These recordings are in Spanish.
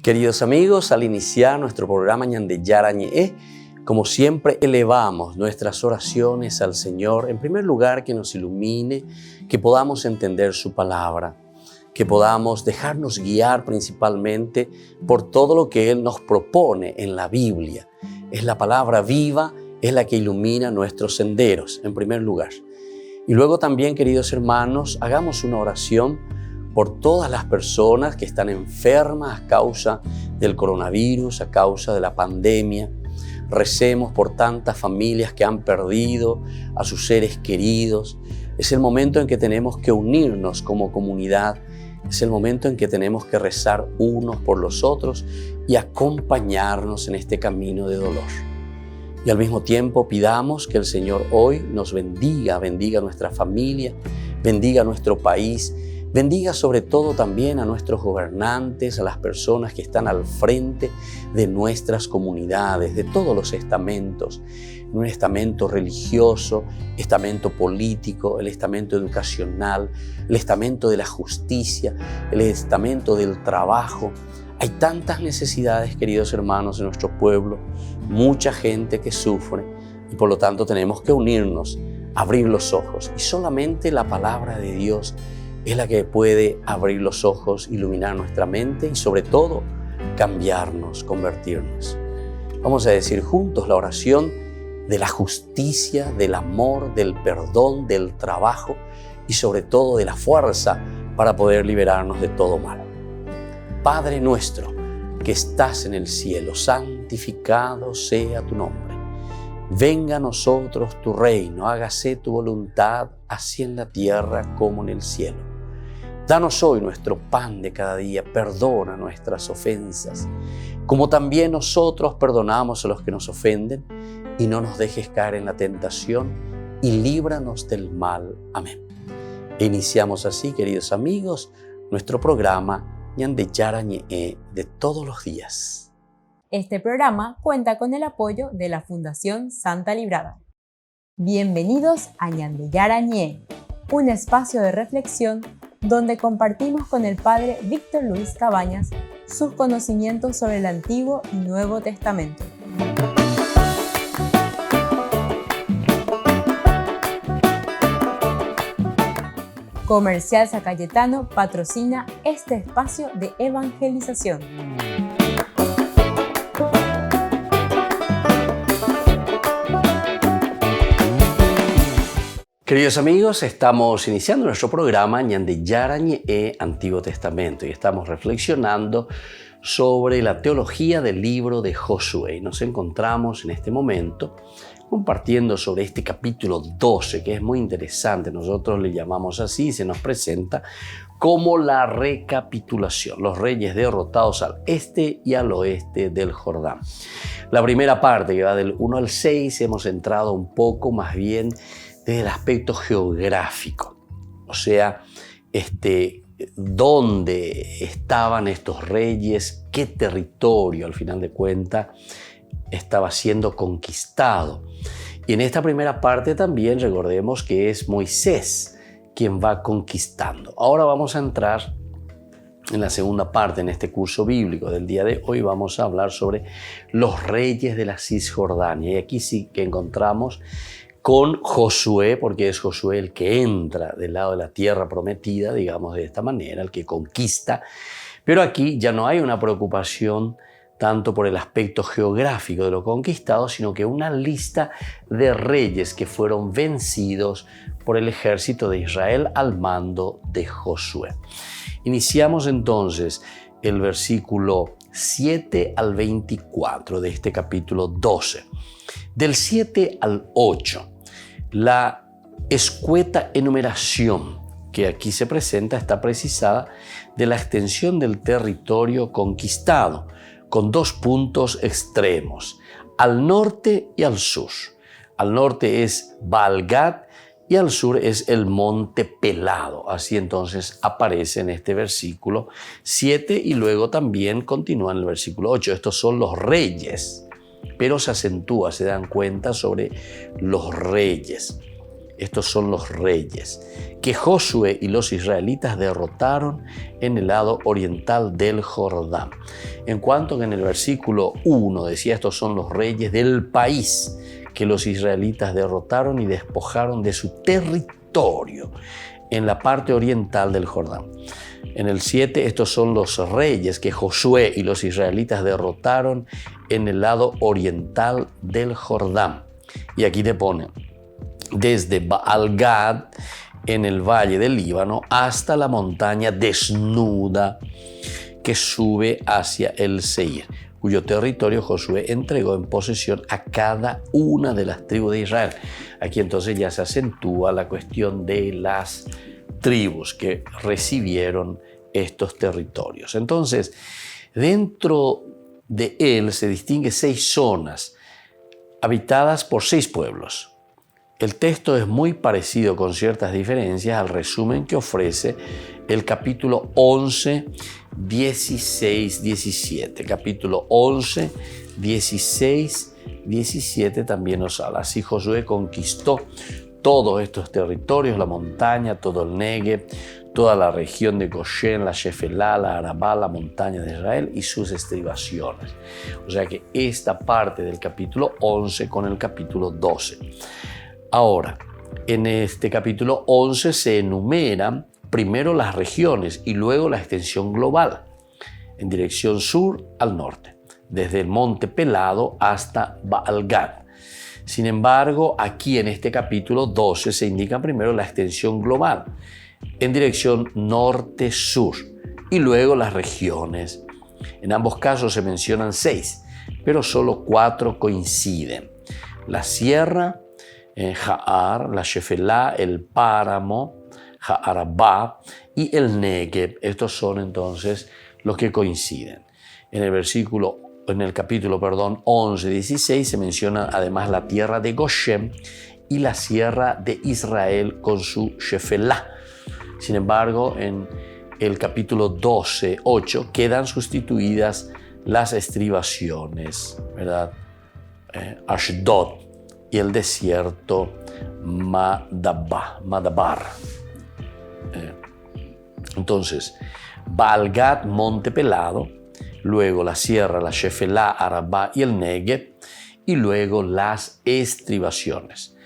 Queridos amigos, al iniciar nuestro programa Ñande Yarañe, como siempre elevamos nuestras oraciones al Señor, en primer lugar que nos ilumine, que podamos entender su palabra, que podamos dejarnos guiar principalmente por todo lo que Él nos propone en la Biblia. Es la palabra viva, es la que ilumina nuestros senderos, en primer lugar. Y luego también, queridos hermanos, hagamos una oración por todas las personas que están enfermas a causa del coronavirus, a causa de la pandemia. Recemos por tantas familias que han perdido a sus seres queridos. Es el momento en que tenemos que unirnos como comunidad. Es el momento en que tenemos que rezar unos por los otros y acompañarnos en este camino de dolor. Y al mismo tiempo pidamos que el Señor hoy nos bendiga nuestra familia, bendiga nuestro país, bendiga sobre todo también a nuestros gobernantes, a las personas que están al frente de nuestras comunidades, de todos los estamentos, un estamento religioso, estamento político, el estamento educacional, el estamento de la justicia, el estamento del trabajo. Hay tantas necesidades, queridos hermanos, en nuestro pueblo, mucha gente que sufre y por lo tanto tenemos que unirnos, abrir los ojos y solamente la palabra de Dios es la que puede abrir los ojos, iluminar nuestra mente y sobre todo cambiarnos, convertirnos. Vamos a decir juntos la oración de la justicia, del amor, del perdón, del trabajo y sobre todo de la fuerza para poder liberarnos de todo mal. Padre nuestro que estás en el cielo, santificado sea tu nombre. Venga a nosotros tu reino, hágase tu voluntad, así en la tierra como en el cielo. Danos hoy nuestro pan de cada día, perdona nuestras ofensas, como también nosotros perdonamos a los que nos ofenden, y no nos dejes caer en la tentación, y líbranos del mal. Amén. E iniciamos así, queridos amigos, nuestro programa Ñande Yarañe de todos los días. Este programa cuenta con el apoyo de la Fundación Santa Librada. Bienvenidos a Ñande Yarañe, un espacio de reflexión donde compartimos con el Padre Víctor Luis Cabañas sus conocimientos sobre el Antiguo y Nuevo Testamento. Comercial San Cayetano patrocina este espacio de evangelización. Queridos amigos, estamos iniciando nuestro programa Ñande Yarañe Antiguo Testamento y estamos reflexionando sobre la teología del libro de Josué. Y nos encontramos en este momento compartiendo sobre este capítulo 12, que es muy interesante. Nosotros le llamamos así y se nos presenta como la recapitulación. Los reyes derrotados al este y al oeste del Jordán. La primera parte, que va del 1 al 6, hemos entrado un poco más bien desde el aspecto geográfico, o sea, dónde estaban estos reyes, qué territorio al final de cuentas estaba siendo conquistado. Y en esta primera parte también recordemos que es Moisés quien va conquistando. Ahora vamos a entrar en la segunda parte, en este curso bíblico del día de hoy vamos a hablar sobre los reyes de la Cisjordania. Y aquí sí que encontramos con Josué, porque es Josué el que entra del lado de la tierra prometida, digamos de esta manera, el que conquista. Pero aquí ya no hay una preocupación tanto por el aspecto geográfico de lo conquistado, sino que una lista de reyes que fueron vencidos por el ejército de Israel al mando de Josué. Iniciamos entonces el versículo 7 al 24 de este capítulo 12. Del 7 al 8. La escueta enumeración que aquí se presenta está precisada de la extensión del territorio conquistado, con dos puntos extremos, al norte y al sur. Al norte es Baal-Gad y al sur es el monte Pelado. Así entonces aparece en este versículo 7 y luego también continúa en el versículo 8. Estos son los reyes, pero se acentúa, se dan cuenta sobre los reyes. estos son los reyes, que Josué y los israelitas derrotaron en el lado oriental del Jordán. En cuanto que en el versículo 1 decía, estos son los reyes del país que los israelitas derrotaron y despojaron de su territorio en la parte oriental del Jordán. En el 7, estos son los reyes que Josué y los israelitas derrotaron en el lado oriental del Jordán. Y aquí te pone, desde Baal-Gad, en el valle del Líbano, hasta la montaña desnuda que sube hacia el Seir, cuyo territorio Josué entregó en posesión a cada una de las tribus de Israel. Aquí entonces ya se acentúa la cuestión de las tribus que recibieron estos territorios. Entonces, dentro de él se distingue 6 zonas habitadas por 6 pueblos. El texto es muy parecido con ciertas diferencias al resumen que ofrece el capítulo 11, 16, 17. Capítulo 11, 16, 17 también nos habla. Así Josué conquistó todos estos territorios, la montaña, todo el Negev, toda la región de Goshen, la Shefelá, la Arabá, la montaña de Israel y sus estribaciones. O sea que esta parte del capítulo 11 con el capítulo 12. Ahora, en este capítulo 11 se enumeran primero las regiones y luego la extensión global, en dirección sur al norte, desde el Monte Pelado hasta Baal-Gad. Sin embargo, aquí en este capítulo 12 se indica primero la extensión global, en dirección norte-sur, y luego las regiones. En ambos casos se mencionan 6, pero solo 4 coinciden. La sierra, Jaar, la Shefelá, el páramo, Jaarabá y el Negev. Estos son entonces los que coinciden. En el capítulo 11, 16 se menciona además la tierra de Goshen y la sierra de Israel con su Shefelá. Sin embargo, en el capítulo 12, 8 quedan sustituidas las estribaciones, ¿verdad? Ashdod y el desierto Madabar. Entonces, Baal-Gad, Monte Pelado, luego la sierra, la Shefelá, Arabá y el Negev, y luego las estribaciones.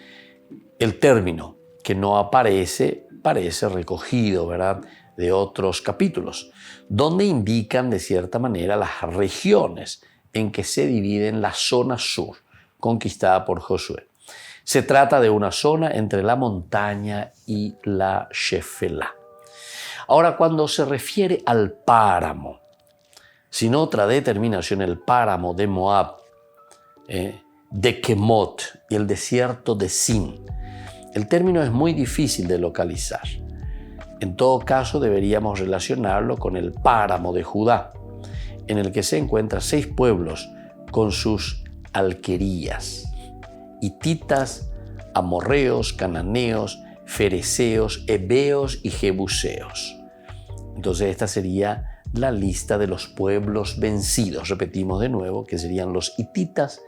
El término que no aparece parece recogido, ¿verdad?, de otros capítulos, donde indican de cierta manera las regiones en que se dividen la zona sur, conquistada por Josué. Se trata de una zona entre la montaña y la Shefelá. Ahora, cuando se refiere al páramo, sin otra determinación, el páramo de Moab, de Kemot y el desierto de Sin, el término es muy difícil de localizar. En todo caso, deberíamos relacionarlo con el páramo de Judá, en el que se encuentran 6 pueblos con sus alquerías: hititas, amorreos, cananeos, fereceos, heveos y jebuseos. Entonces esta sería la lista de los pueblos vencidos. Repetimos de nuevo que serían los hititas,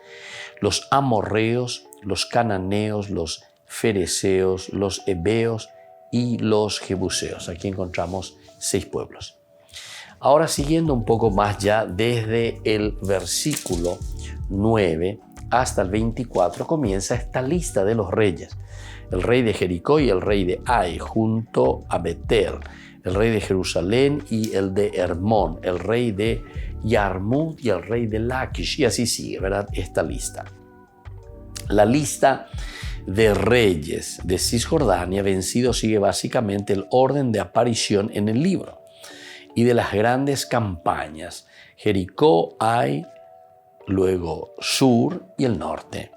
los amorreos, los cananeos, los fereceos, los heveos y los jebuseos. Aquí encontramos 6 pueblos. Ahora, siguiendo un poco más ya, desde el versículo 9 hasta el 24 comienza esta lista de los reyes. El rey de Jericó y el rey de Ai, junto a Betel, el rey de Jerusalén y el de Hermón, el rey de Yarmut y el rey de Laquish, y así sigue, ¿verdad?, esta lista. La lista de reyes de Cisjordania vencidos sigue básicamente el orden de aparición en el libro y de las grandes campañas: Jericó, Ai, luego Sur y el norte.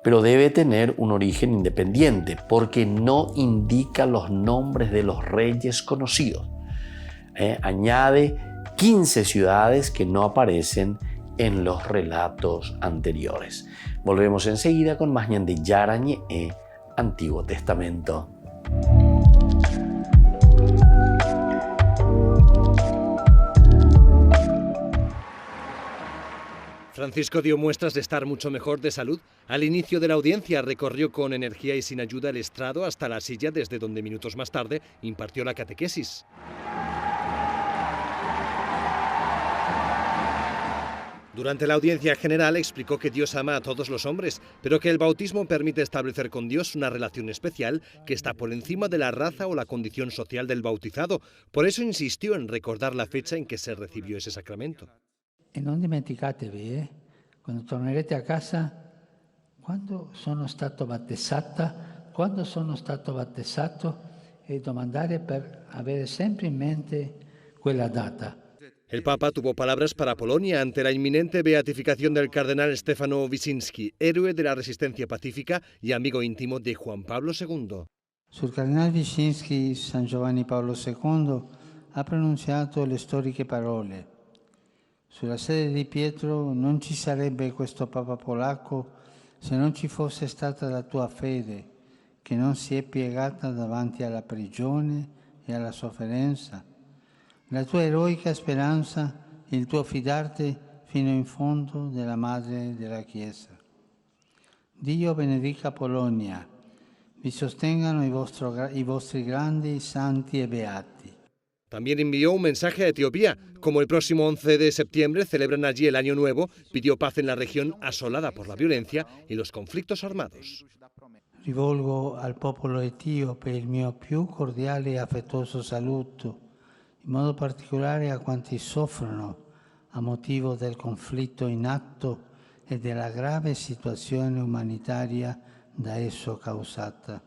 Pero debe tener un origen independiente porque no indica los nombres de los reyes conocidos. Añade 15 ciudades que no aparecen en los relatos anteriores. Volvemos enseguida con más Ñande Yarañe, Antiguo Testamento. Francisco dio muestras de estar mucho mejor de salud. Al inicio de la audiencia recorrió con energía y sin ayuda el estrado hasta la silla, desde donde minutos más tarde impartió la catequesis. Durante la audiencia general explicó que Dios ama a todos los hombres, pero que el bautismo permite establecer con Dios una relación especial que está por encima de la raza o la condición social del bautizado. Por eso insistió en recordar la fecha en que se recibió ese sacramento. E non dimenticatevi, quando tornerete a casa, quando sono stato battezzata, quando sono stato battezzato, e domandare per avere sempre in mente quella data. El Papa tuvo palabras para Polonia ante la inminente beatificación del cardenal Stefano Wyszynski, héroe de la resistencia pacífica y amigo íntimo de Juan Pablo II. Sul cardenal Wyszynski, San Giovanni Paolo II ha pronunciato le storiche parole: sulla sede di Pietro non ci sarebbe questo Papa polacco se non ci fosse stata la tua fede, che non si è piegata davanti alla prigione e alla sofferenza, la tua eroica speranza, il tuo fidarti fino in fondo della Madre della Chiesa. Dio benedica Polonia, vi sostengano i vostri grandi santi e beati. También envió un mensaje a Etiopía. Como el próximo 11 de septiembre celebran allí el Año Nuevo, pidió paz en la región asolada por la violencia y los conflictos armados. Rivolgo al popolo etiope il mio più cordiale e affettuoso saluto, in modo particolare a quanti soffrono a motivo del conflitto in atto e della grave situazione umanitaria da esso causata.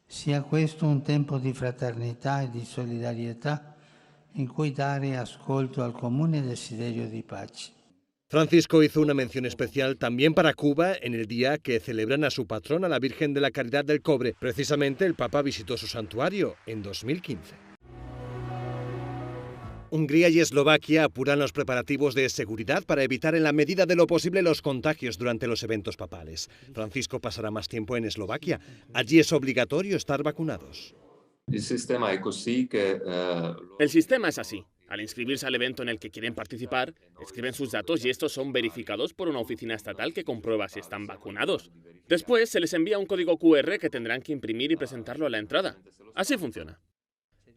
Sia questo un tempo di fraternità e di solidarietà in cui dare ascolto al comune desiderio di pace. Francisco hizo una mención especial también para Cuba en el día que celebran a su patrona, la Virgen de la Caridad del Cobre. Precisamente el Papa visitó su santuario en 2015. Hungría y Eslovaquia apuran los preparativos de seguridad para evitar en la medida de lo posible los contagios durante los eventos papales. Francisco pasará más tiempo en Eslovaquia. Allí es obligatorio estar vacunados. El sistema es así. Al inscribirse al evento en el que quieren participar, escriben sus datos y estos son verificados por una oficina estatal que comprueba si están vacunados. Después se les envía un código QR que tendrán que imprimir y presentarlo a la entrada. Así funciona.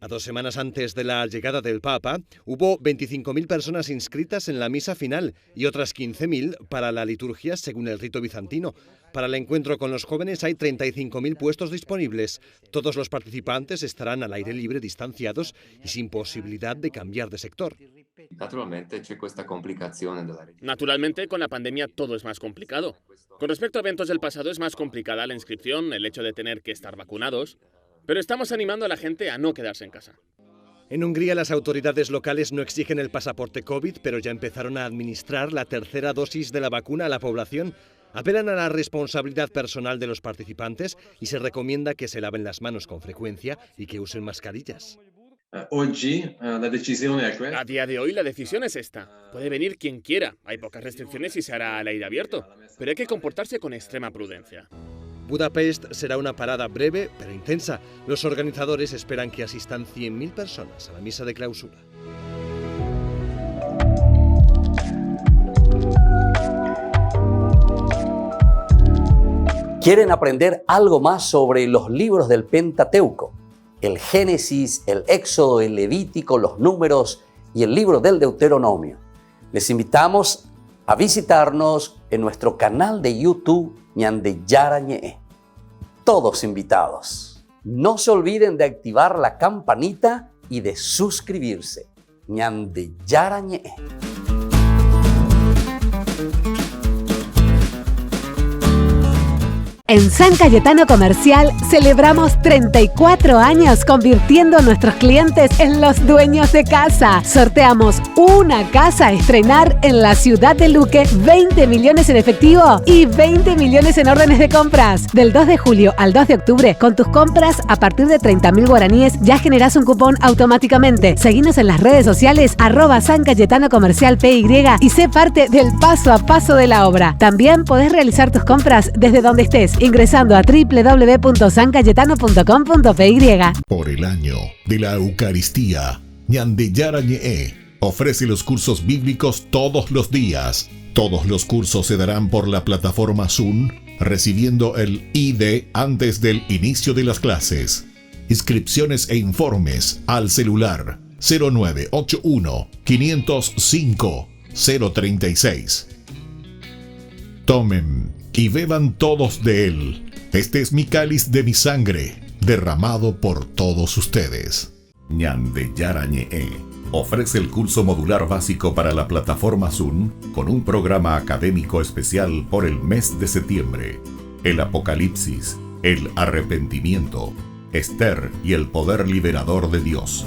A 2 semanas antes de la llegada del Papa, hubo 25.000 personas inscritas en la misa final y otras 15.000 para la liturgia según el rito bizantino. Para el encuentro con los jóvenes hay 35.000 puestos disponibles. Todos los participantes estarán al aire libre, distanciados y sin posibilidad de cambiar de sector. Naturalmente, con la pandemia todo es más complicado. Con respecto a eventos del pasado es más complicada la inscripción, el hecho de tener que estar vacunados. Pero estamos animando a la gente a no quedarse en casa. En Hungría las autoridades locales no exigen el pasaporte COVID, pero ya empezaron a administrar la tercera dosis de la vacuna a la población. Apelan a la responsabilidad personal de los participantes y se recomienda que se laven las manos con frecuencia y que usen mascarillas. A día de hoy la decisión es esta. Puede venir quien quiera. Hay pocas restricciones y se hará al aire abierto. Pero hay que comportarse con extrema prudencia. Budapest será una parada breve pero intensa. Los organizadores esperan que asistan 100.000 personas a la misa de clausura. ¿Quieren aprender algo más sobre los libros del Pentateuco? El Génesis, el Éxodo, el Levítico, los Números y el libro del Deuteronomio. Les invitamos a visitarnos en nuestro canal de YouTube Ñande Yarañe. Todos invitados. No se olviden de activar la campanita y de suscribirse. Ñande Yarañe. En San Cayetano Comercial celebramos 34 años convirtiendo a nuestros clientes en los dueños de casa. Sorteamos una casa a estrenar en la ciudad de Luque, 20 millones en efectivo y 20 millones en órdenes de compras. Del 2 de julio al 2 de octubre, con tus compras a partir de 30.000 guaraníes ya generás un cupón automáticamente. Seguinos en las redes sociales @San Cayetano Comercial PY y sé parte del paso a paso de la obra. También podés realizar tus compras desde donde estés, ingresando a www.sancayetano.com.py. Por el año de la Eucaristía, Ñande Yarañe. ofrece los cursos bíblicos todos los días. Todos los cursos se darán por la plataforma Zoom, recibiendo el ID antes del inicio de las clases. Inscripciones e informes al celular 0981 505 036. Tomen y beban todos de él. Este es mi cáliz de mi sangre, derramado por todos ustedes. Ñande Yarañe ofrece el curso modular básico para la plataforma Zoom con un programa académico especial por el mes de septiembre. El Apocalipsis, el arrepentimiento, Esther y el poder liberador de Dios.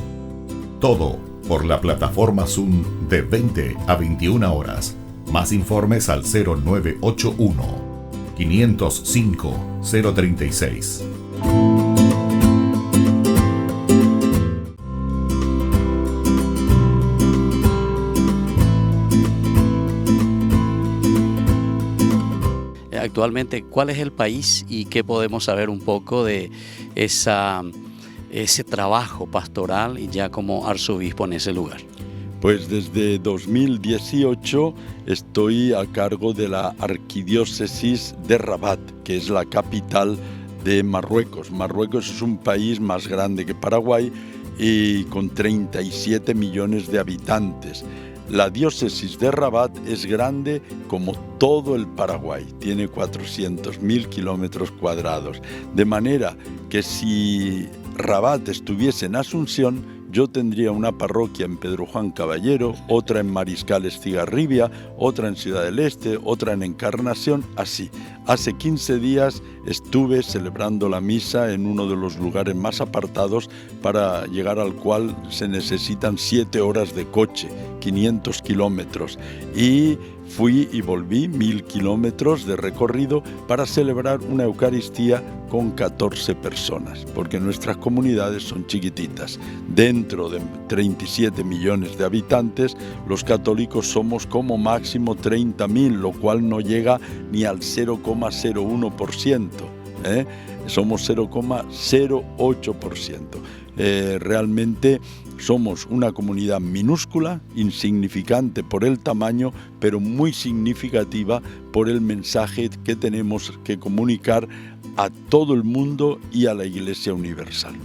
Todo por la plataforma Zoom de 20 a 21 horas. Más informes al 0981 505 036. Actualmente, ¿cuál es el país y qué podemos saber un poco de ese trabajo pastoral y ya como arzobispo en ese lugar? Pues desde 2018 estoy a cargo de la arquidiócesis de Rabat, que es la capital de Marruecos. Marruecos es un país más grande que Paraguay y con 37 millones de habitantes. La diócesis de Rabat es grande como todo el Paraguay, tiene 400.000 kilómetros cuadrados, de manera que si Rabat estuviese en Asunción, yo tendría una parroquia en Pedro Juan Caballero, otra en Mariscal Estigarribia, otra en Ciudad del Este, otra en Encarnación, así. Hace 15 días estuve celebrando la misa en uno de los lugares más apartados para llegar al cual se necesitan 7 horas de coche, 500 kilómetros. Y fui y volví 1000 kilómetros de recorrido para celebrar una Eucaristía con 14 personas, porque nuestras comunidades son chiquititas. Dentro de 37 millones de habitantes, los católicos somos como máximo 30.000, lo cual no llega ni al 0,01%. Somos 0,08%. Realmente somos una comunidad minúscula, insignificante por el tamaño, pero muy significativa por el mensaje que tenemos que comunicar a todo el mundo y a la Iglesia Universal.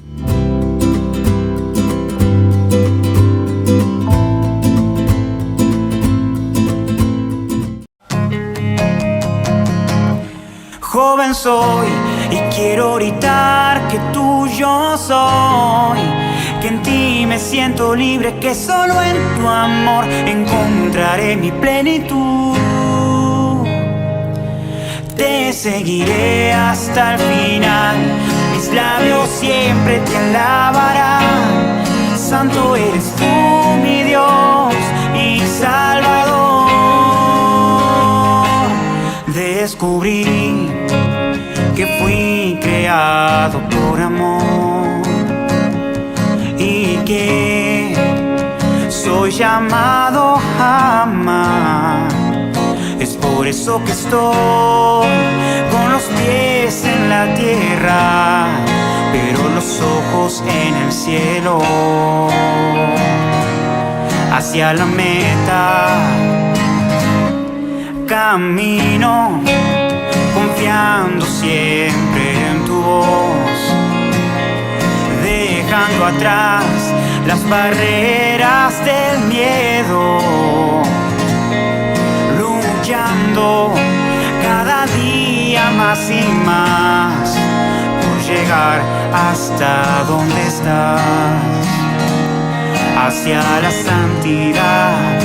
Joven soy y quiero gritar que tuyo soy, que en ti me siento libre, que solo en tu amor encontraré mi plenitud. Te seguiré hasta el final, mis labios siempre te alabarán. Santo eres tú, mi Dios y Salvador. Descubrí que fui creado por amor y que soy llamado a amar. Es por eso que estoy con los pies en la tierra, pero los ojos en el cielo, hacia la meta. Camino confiando siempre en tu voz, dejando atrás las barreras del miedo, luchando cada día más y más por llegar hasta donde estás, hacia la santidad.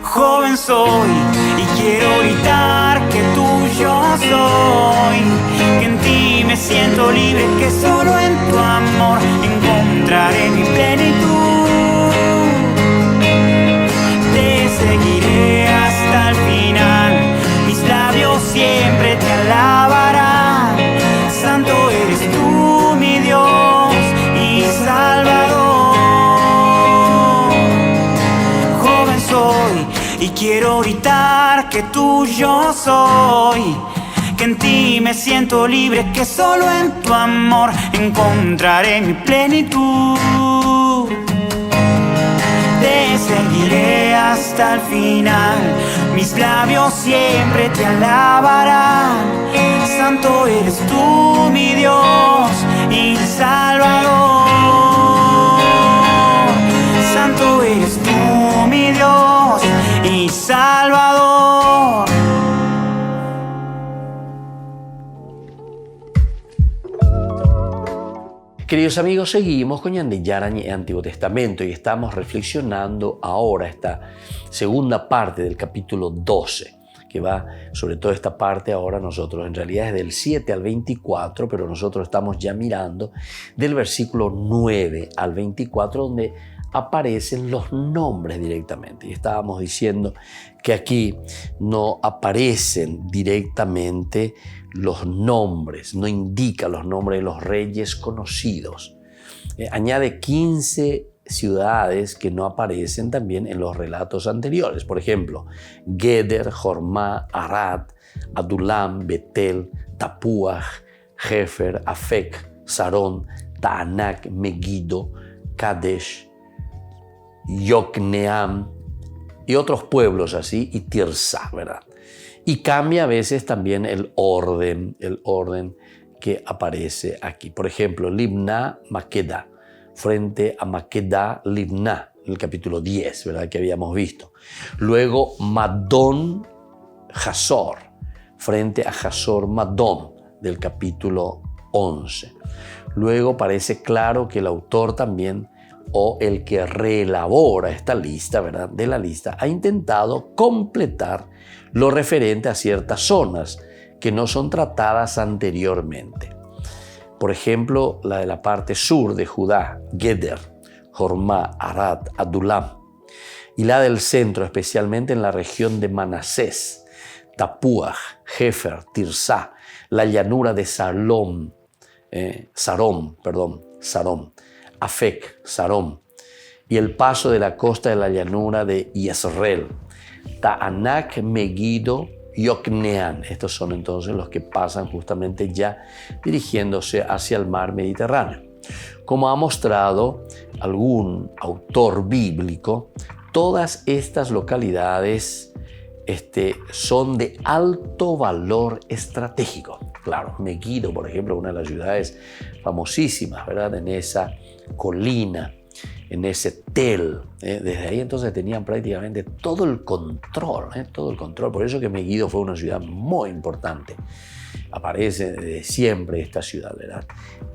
Joven soy y quiero gritar que tuyo soy, que en ti me siento libre, que solo en tu amor encontraré mi plenitud. Te seguiré hasta el final, mis labios siempre te alabarán. Santo eres tú, mi Dios y Salvador. Joven soy y quiero gritar que tuyo soy, que en ti me siento libre, que solo en tu amor encontraré mi plenitud. Te iré hasta el final. Mis labios siempre te alabarán. Santo eres tú, mi Dios y Salvador. Santo eres tú, mi Dios y Salvador. Queridos amigos, seguimos con Ñande Yarañe Antiguo Testamento y estamos reflexionando ahora esta segunda parte del capítulo 12, que va sobre todo esta parte ahora nosotros, en realidad es del 7 al 24, pero nosotros estamos ya mirando del versículo 9 al 24, donde aparecen los nombres directamente. Y estábamos diciendo que aquí no aparecen directamente los nombres, no indica los nombres de los reyes conocidos. Añade 15 ciudades que no aparecen también en los relatos anteriores. Por ejemplo, Geder, Jormá, Arad, Adulam, Betel, Tapuaj, Jefer, Afek, Sarón, Taanac, Megiddo, Kadesh, Yokneam y otros pueblos así, y Tirsá, ¿verdad? Y cambia a veces también el orden que aparece aquí. Por ejemplo, Libná, Maqueda, frente a Maqueda, Libná, en el capítulo 10, ¿verdad? Que habíamos visto. Luego, Madón, Hazor, frente a Hazor, Madón, del capítulo 11. Luego parece claro que el autor también, o el que reelabora esta lista, ¿verdad? De la lista, ha intentado completar lo referente a ciertas zonas que no son tratadas anteriormente. Por ejemplo, la de la parte sur de Judá, Geder, Jormá, Arad, Adulam, y la del centro, especialmente en la región de Manasés, Tapuaj, Jefer, Tirsá, la llanura de Sarón, Afek, Sarón, y el paso de la costa de la llanura de Yezreel, Taanac, Megiddo, Yokneam. Estos son entonces los que pasan justamente ya dirigiéndose hacia el mar Mediterráneo. Como ha mostrado algún autor bíblico, todas estas localidades son de alto valor estratégico. Claro, Megiddo, por ejemplo, una de las ciudades famosísimas, ¿verdad? En esa colina, en ese tel. Desde ahí entonces tenían prácticamente todo el control. Por eso que Megiddo fue una ciudad muy importante. Aparece desde siempre esta ciudad, ¿verdad?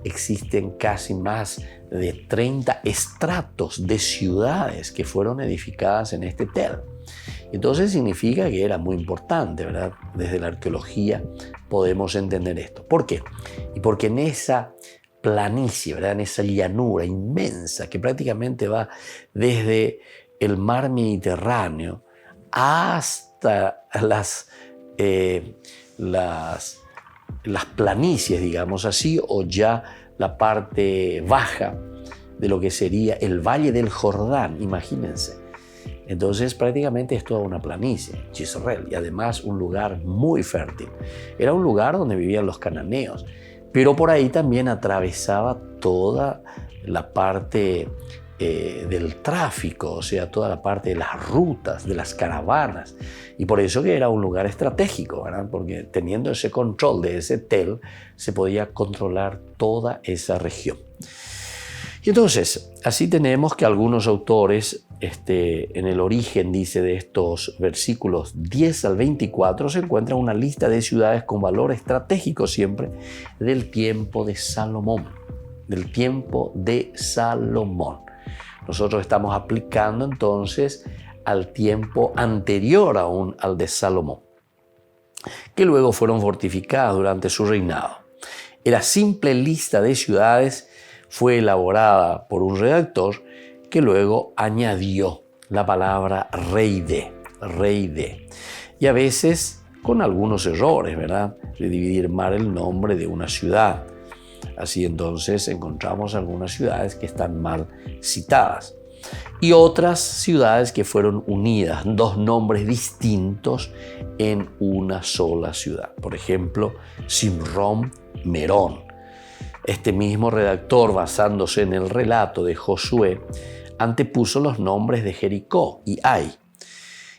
Existen casi más de 30 estratos de ciudades que fueron edificadas en este tel. Entonces significa que era muy importante, ¿verdad? Desde la arqueología podemos entender esto. ¿Por qué? Y porque en esa planicie, ¿verdad? En esa llanura inmensa que prácticamente va desde el mar Mediterráneo hasta las planicies, digamos así, o ya la parte baja de lo que sería el Valle del Jordán, imagínense. Entonces prácticamente es toda una planicie, Yezreel, y además un lugar muy fértil. Era un lugar donde vivían los cananeos, pero por ahí también atravesaba toda la parte del tráfico, o sea, toda la parte de las rutas, de las caravanas. Y por eso que era un lugar estratégico, ¿verdad? Porque teniendo ese control de ese tel, se podía controlar toda esa región. Y entonces, así tenemos que algunos autores, en el origen, dice, de estos versículos 10 al 24, se encuentra una lista de ciudades con valor estratégico siempre del tiempo de Salomón. Del tiempo de Salomón. Nosotros estamos aplicando entonces al tiempo anterior aún al de Salomón, que luego fueron fortificadas durante su reinado. La simple lista de ciudades fue elaborada por un redactor que luego añadió la palabra rey de. Y a veces con algunos errores, ¿verdad? De dividir mal el nombre de una ciudad. Así entonces encontramos algunas ciudades que están mal citadas. Y otras ciudades que fueron unidas, dos nombres distintos en una sola ciudad. Por ejemplo, Simrón, Merón. Este mismo redactor, basándose en el relato de Josué, antepuso los nombres de Jericó y Ai,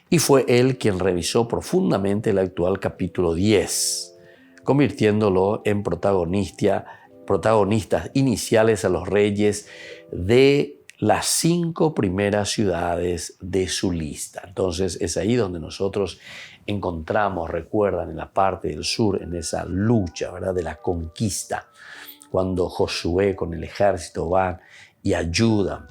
y fue él quien revisó profundamente el actual capítulo 10, convirtiéndolo en protagonistas iniciales a los reyes de las 5 primeras ciudades de su lista. Entonces es ahí donde nosotros encontramos, recuerdan, en la parte del sur, en esa lucha, ¿verdad?, de la conquista, cuando Josué con el ejército van y ayudan.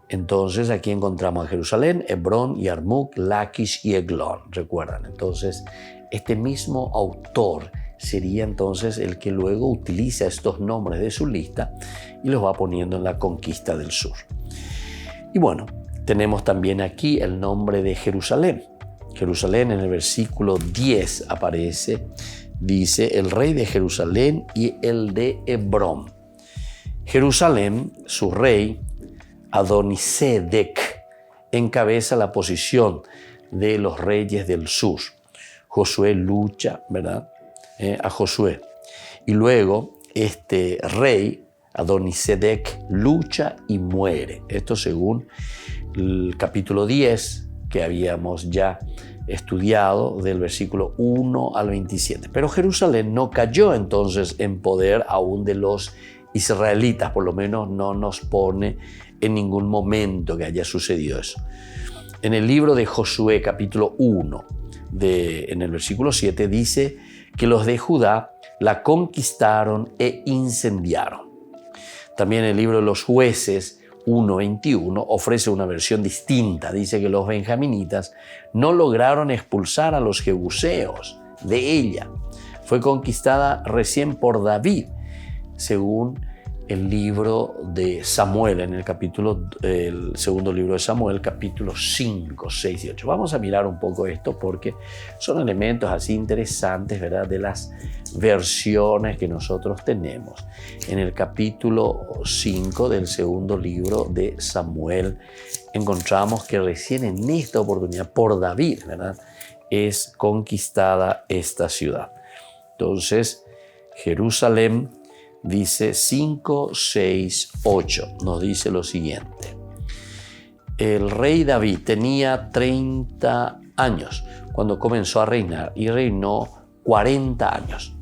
Entonces aquí encontramos a Jerusalén, Hebrón, Yarmuk, Laquish y Eglón, recuerdan. Entonces este mismo autor sería entonces el que luego utiliza estos nombres de su lista y los va poniendo en la conquista del sur. Y bueno, tenemos también aquí el nombre de Jerusalén. Jerusalén en el versículo 10 aparece, dice, el rey de Jerusalén y el de Hebrón. Jerusalén, su rey, Adonisedec, encabeza la posición de los reyes del sur. Josué lucha, ¿verdad?, a Josué. Y luego este rey, Adonisedec, lucha y muere. Esto según el capítulo 10 que habíamos ya estudiado, del versículo 1 al 27. Pero Jerusalén no cayó entonces en poder aún de los israelitas, por lo menos no nos pone en ningún momento que haya sucedido eso. En el libro de Josué, capítulo 1, en el versículo 7, dice que los de Judá la conquistaron e incendiaron. También el libro de los Jueces 1:21 ofrece una versión distinta. Dice que los benjaminitas no lograron expulsar a los jebuseos de ella. Fue conquistada recién por David, según el libro de Samuel, en el segundo libro de Samuel, capítulos 5, 6 y 8. Vamos a mirar un poco esto porque son elementos así interesantes, ¿verdad?, de las versiones que nosotros tenemos. En el capítulo 5 del segundo libro de Samuel encontramos que recién en esta oportunidad, por David, ¿verdad?, es conquistada esta ciudad. Entonces, Jerusalén, dice 5, 6, 8, nos dice lo siguiente. El rey David tenía 30 años cuando comenzó a reinar y reinó 40 años.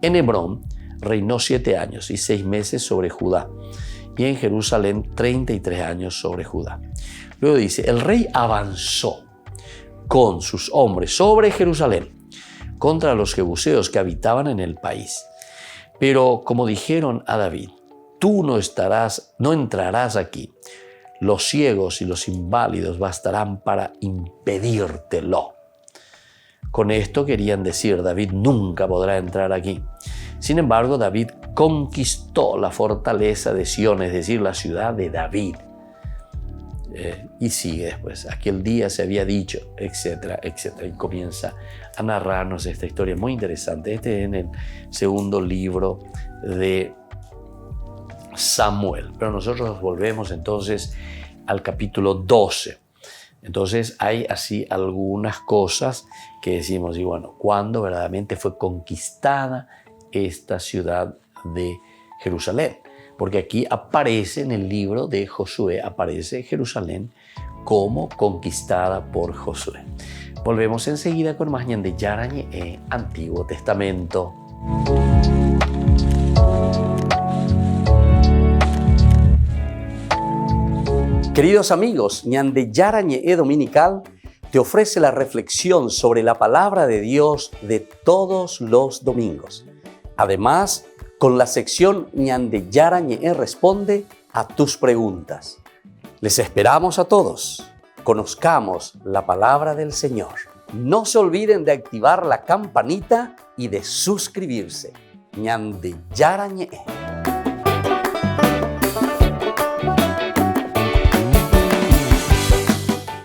En Hebrón reinó 7 años y 6 meses sobre Judá, y en Jerusalén 33 años sobre Judá. Luego dice, el rey avanzó con sus hombres sobre Jerusalén contra los jebuseos que habitaban en el país. Pero como dijeron a David, tú no entrarás aquí. Los ciegos y los inválidos bastarán para impedírtelo. Con esto querían decir, David nunca podrá entrar aquí. Sin embargo, David conquistó la fortaleza de Sión, es decir, la ciudad de David. Y sigue después, aquel día se había dicho, etcétera, etcétera. Y comienza a narrarnos esta historia muy interesante. Este es en el segundo libro de Samuel. Pero nosotros volvemos entonces al capítulo 12. Entonces hay así algunas cosas que decimos, y bueno, ¿cuándo verdaderamente fue conquistada esta ciudad de Jerusalén? Porque aquí aparece en el libro de Josué, aparece Jerusalén como conquistada por Josué. Volvemos enseguida con más Ñande Yarañe, Antiguo Testamento. Queridos amigos, Ñande Yarañe Dominical te ofrece la reflexión sobre la palabra de Dios de todos los domingos. Además, con la sección Ñande Yarañe responde a tus preguntas. Les esperamos a todos. Conozcamos la palabra del Señor. No se olviden de activar la campanita y de suscribirse. Ñande Yarañe.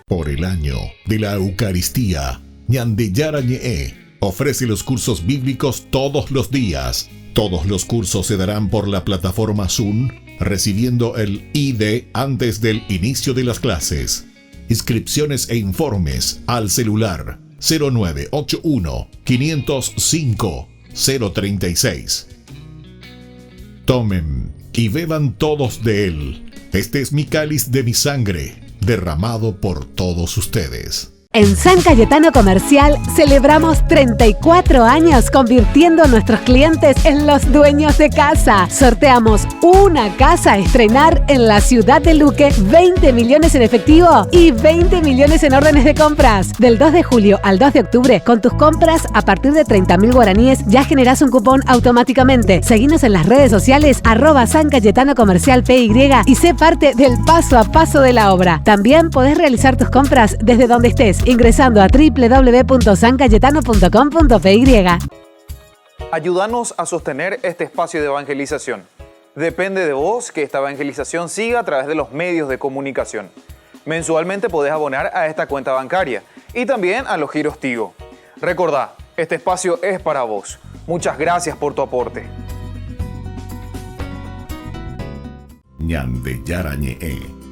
Por el año de la Eucaristía, Ñande Yarañe ofrece los cursos bíblicos todos los días. Todos los cursos se darán por la plataforma Zoom, recibiendo el ID antes del inicio de las clases. Inscripciones e informes al celular 0981 505 036. Tomen y beban todos de él. Este es mi cáliz de mi sangre, derramado por todos ustedes. En San Cayetano Comercial celebramos 34 años convirtiendo a nuestros clientes en los dueños de casa. Sorteamos una casa a estrenar en la ciudad de Luque, 20 millones en efectivo y 20 millones en órdenes de compras. Del 2 de julio al 2 de octubre, con tus compras a partir de 30.000 guaraníes ya generás un cupón automáticamente. Seguinos en las redes sociales @San Cayetano Comercial PY y sé parte del paso a paso de la obra. También podés realizar tus compras desde donde estés, ingresando a www.sancayetano.com.py. Ayúdanos a sostener este espacio de evangelización. Depende de vos que esta evangelización siga a través de los medios de comunicación. Mensualmente podés abonar a esta cuenta bancaria y también a los giros Tigo. Recordá, este espacio es para vos. Muchas gracias por tu aporte. Ñande Yarañe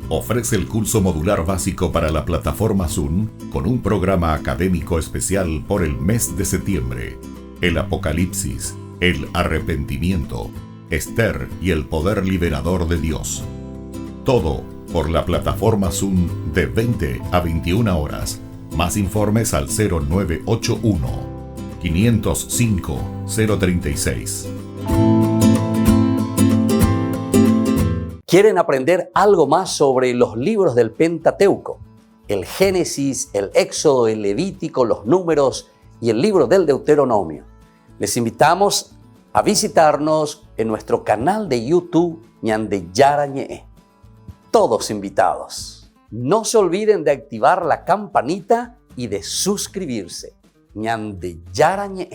ofrece el curso modular básico para la plataforma Zoom con un programa académico especial por el mes de septiembre. El Apocalipsis, el arrepentimiento, Esther y el poder liberador de Dios. Todo por la plataforma Zoom de 20 a 21 horas. Más informes al 0981 505 036. ¿Quieren aprender algo más sobre los libros del Pentateuco? El Génesis, el Éxodo, el Levítico, los Números y el libro del Deuteronomio. Les invitamos a visitarnos en nuestro canal de YouTube Ñande Yarañe. Todos invitados. No se olviden de activar la campanita y de suscribirse. Ñande Yarañe.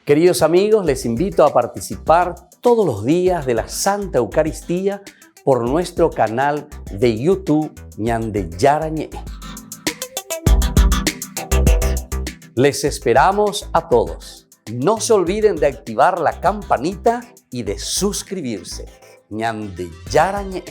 Queridos amigos, les invito a participar todos los días de la Santa Eucaristía por nuestro canal de YouTube Ñande Yarañe. Les esperamos a todos. No se olviden de activar la campanita y de suscribirse. Ñande Yarañe.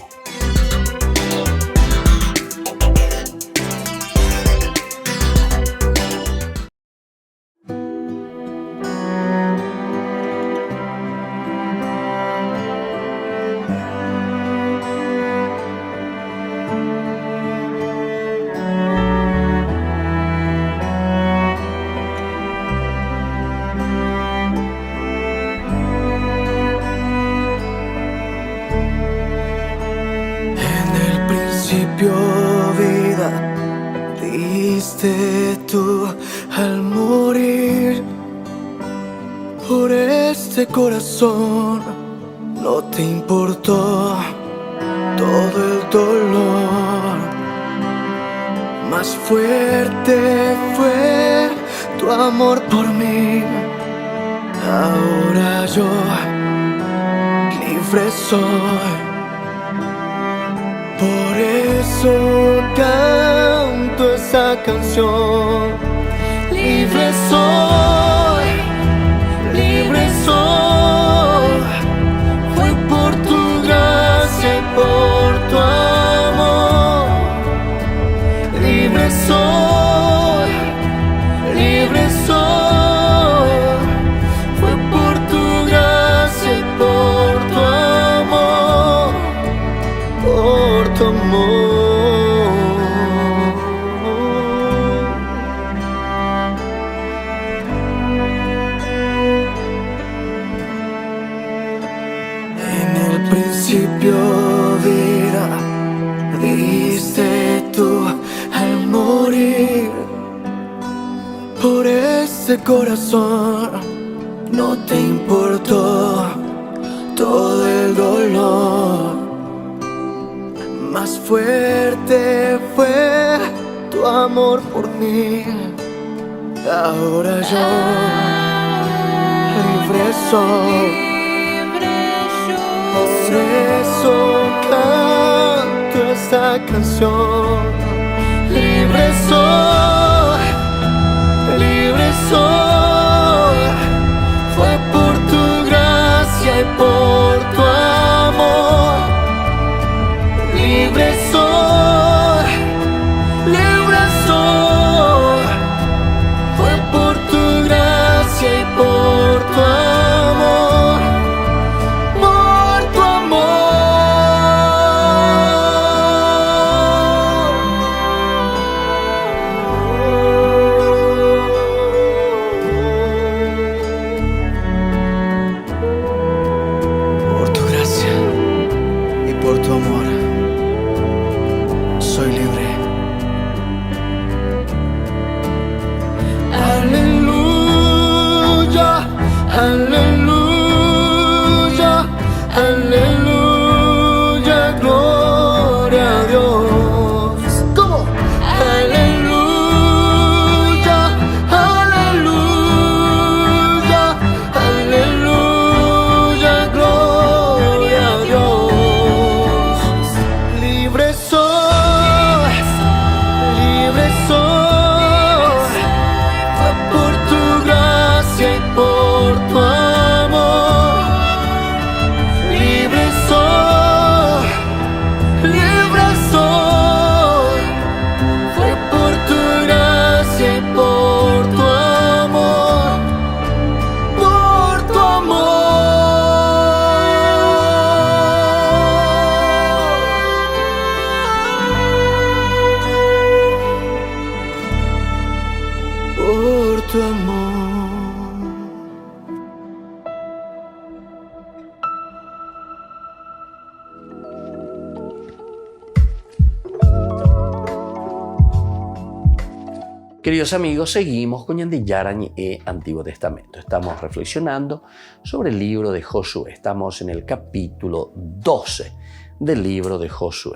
Vida diste tú al morir por este corazón, no te importó todo el dolor, más fuerte fue tu amor por mí. Ahora yo libre soy. Por eso canto esa canción. Libre soy, libre soy. Fue por tu gracia y por tu amor. Libre soy, libre soy. Fue por tu gracia y por tu amor. Por tu amor. En el principio vida diste tú al morir por este corazón, no te importó todo el dolor. Más fuerte fue tu amor por mí. Ahora yo libre soy. Por eso canto esta canción. Libre soy, libre soy. Fue por tu gracia y por tu amor. Libre soy, libre soy. Fue por tu gracia y por tu amor. tu amor soy libre. Aleluya, aleluya, aleluya, gloria a Dios. ¿Cómo? Aleluya, aleluya, aleluya, gloria a Dios. Libre soy, libre soy, por tu gracia y por tu amor. Libre soy, fue por tu gracia y por tu amor, por tu amor, por tu amor. Queridos amigos, seguimos con Ñande Yarañe Antiguo Testamento. Estamos reflexionando sobre el libro de Josué. Estamos en el capítulo 12 del libro de Josué.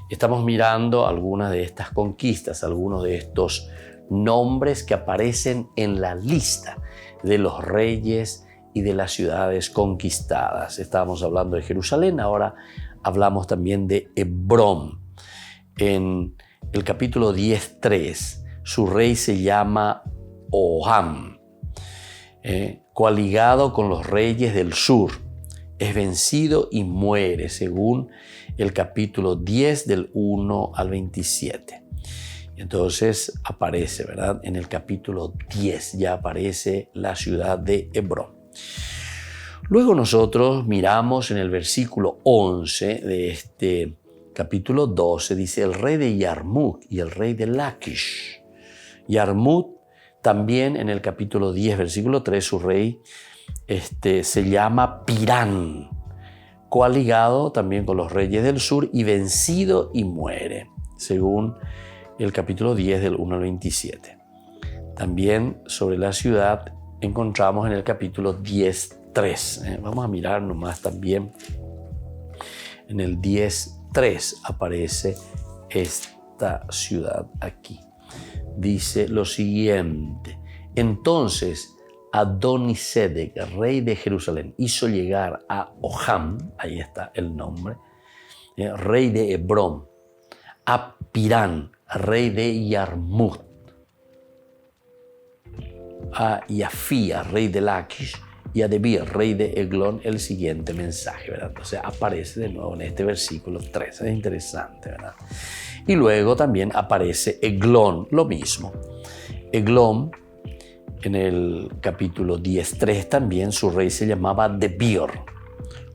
Estamos mirando algunas de estas conquistas, algunos de estos nombres que aparecen en la lista de los reyes y de las ciudades conquistadas. Estábamos hablando de Jerusalén, ahora hablamos también de Hebrón. En el capítulo 10:3, su rey se llama Oham, coaligado con los reyes del sur. Es vencido y muere, según el capítulo 10 del 1 al 27. Entonces aparece, ¿verdad? En el capítulo 10 ya aparece la ciudad de Hebrón. Luego nosotros miramos en el versículo 11 de este capítulo 12, dice el rey de Yarmut y el rey de Laquish. Yarmut también en el capítulo 10, versículo 3, su rey se llama Pirán, coaligado también con los reyes del sur y vencido y muere, según el capítulo 10 del 1 al 27. También sobre la ciudad encontramos en el capítulo 10:3. Vamos a mirar nomás también. En el 10:3 aparece esta ciudad aquí. Dice lo siguiente: entonces Adonisedec, rey de Jerusalén, hizo llegar a Oham, ahí está el nombre, rey de Hebrón, a Pirán, rey de Yarmut, a Yafía, rey de Laquish, y a Debir, rey de Eglón, el siguiente mensaje, ¿verdad? O sea, aparece de nuevo en este versículo 3, es interesante, ¿verdad? Y luego también aparece Eglón, lo mismo. Eglón, en el capítulo 10:3 también, su rey se llamaba Debir,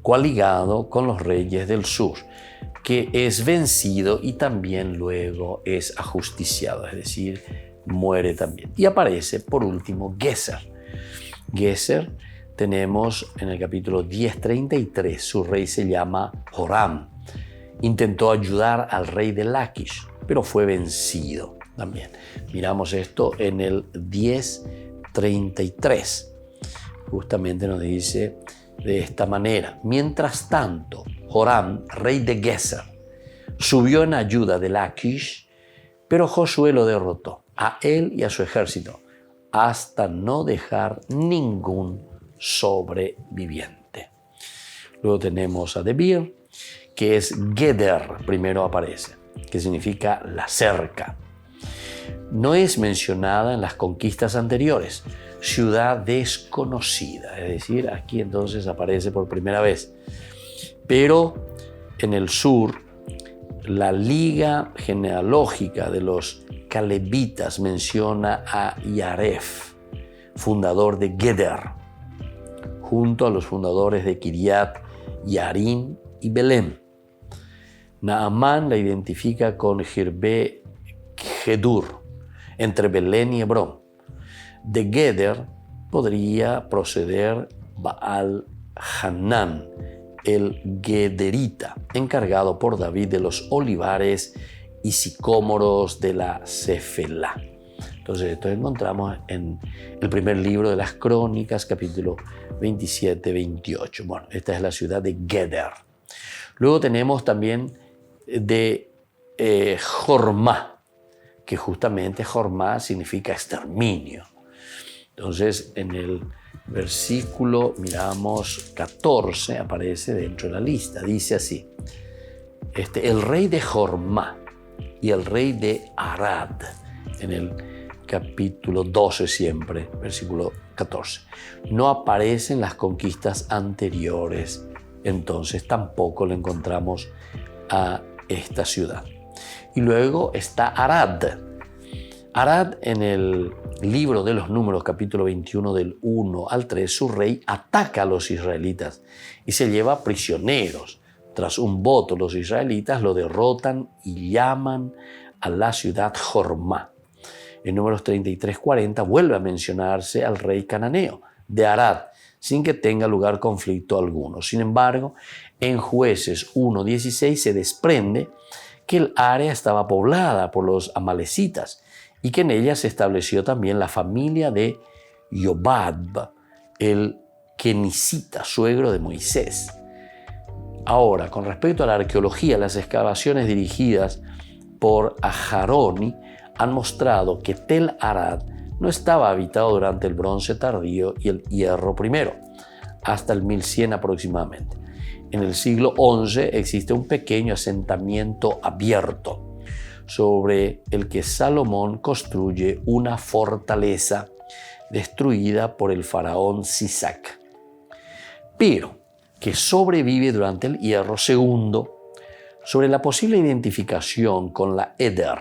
coaligado con los reyes del sur, que es vencido y también luego es ajusticiado, es decir, muere también. Y aparece por último Geser. Geser tenemos en el capítulo 10:33, su rey se llama Joram. Intentó ayudar al rey de Laquish, pero fue vencido también. Miramos esto en el 10:33. Justamente nos dice de esta manera: mientras tanto, Joram, rey de Geser, subió en ayuda de Laquish, pero Josué lo derrotó, a él y a su ejército, hasta no dejar ningún sobreviviente. Luego tenemos a Debir, que es Geder, primero aparece, que significa la cerca. No es mencionada en las conquistas anteriores, ciudad desconocida, es decir, aquí entonces aparece por primera vez. Pero en el sur, la liga genealógica de los calebitas menciona a Yaref, fundador de Geder, junto a los fundadores de Kiriat, Yarim y Belén. Naamán la identifica con Jirbe Gedur, entre Belén y Hebrón. De Geder podría proceder Baal Hanan, el Gederita, encargado por David de los olivares y sicómoros de la Cefelá. Entonces, esto encontramos en el primer libro de las Crónicas, capítulo 27-28. Bueno, esta es la ciudad de Geder. Luego tenemos también de Jormá, que justamente Jormá significa exterminio. Entonces, en el versículo, miramos 14, aparece dentro de la lista. Dice así, el rey de Jormá y el rey de Arad, en el capítulo 12 siempre, versículo 14. No aparecen las conquistas anteriores, entonces tampoco le encontramos a esta ciudad. Y luego está Arad. Arad, en el libro de los Números, capítulo 21, del 1 al 3, su rey ataca a los israelitas y se lleva prisioneros. Tras un voto, los israelitas lo derrotan y llaman a la ciudad Jormá. En Números 33-40 vuelve a mencionarse al rey cananeo de Arad, sin que tenga lugar conflicto alguno. Sin embargo, en Jueces 1:16 se desprende que el área estaba poblada por los amalecitas y que en ella se estableció también la familia de Yobab, el kenisita, suegro de Moisés. Ahora, con respecto a la arqueología, las excavaciones dirigidas por Ajaroni han mostrado que Tel Arad no estaba habitado durante el Bronce tardío y el Hierro primero, hasta el 1100 aproximadamente. En el siglo XI existe un pequeño asentamiento abierto sobre el que Salomón construye una fortaleza destruida por el faraón Sisac, pero que sobrevive durante el Hierro II. Sobre la posible identificación con la Eder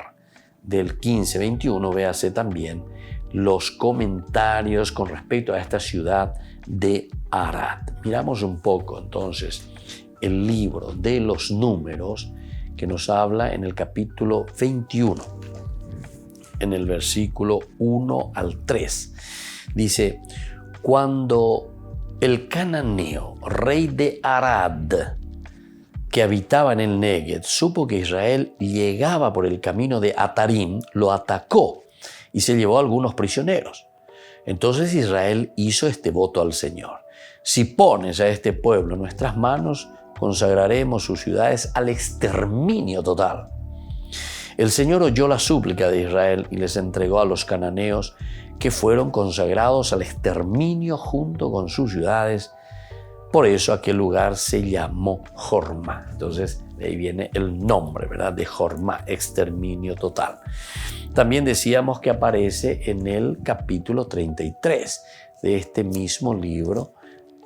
del 15-21, véase también los comentarios con respecto a esta ciudad de Arad. Miramos un poco entonces el libro de los Números, que nos habla en el capítulo 21, en el versículo 1 al 3. Dice, cuando el cananeo, rey de Arad, que habitaba en el Negev, supo que Israel llegaba por el camino de Atarim, lo atacó y se llevó a algunos prisioneros. Entonces Israel hizo este voto al Señor: si pones a este pueblo en nuestras manos, consagraremos sus ciudades al exterminio total. El Señor oyó la súplica de Israel y les entregó a los cananeos, que fueron consagrados al exterminio junto con sus ciudades. Por eso aquel lugar se llamó Jormá. Entonces, de ahí viene el nombre, ¿verdad? De Jormá, exterminio total. También decíamos que aparece en el capítulo 33 de este mismo libro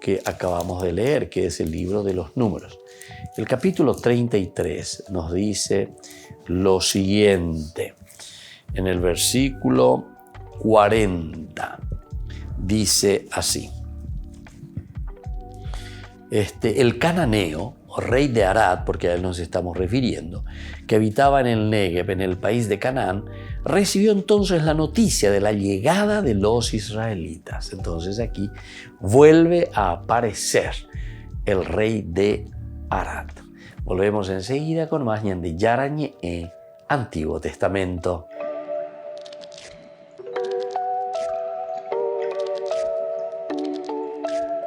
que acabamos de leer, que es el libro de los Números. El capítulo 33 nos dice lo siguiente. En el versículo 40 dice así: el cananeo, rey de Arad, porque a él nos estamos refiriendo, que habitaba en el Negev, en el país de Canaán, recibió entonces la noticia de la llegada de los israelitas. Entonces aquí vuelve a aparecer el rey de Arad. Volvemos enseguida con más Ñande Yarañe, Antiguo Testamento.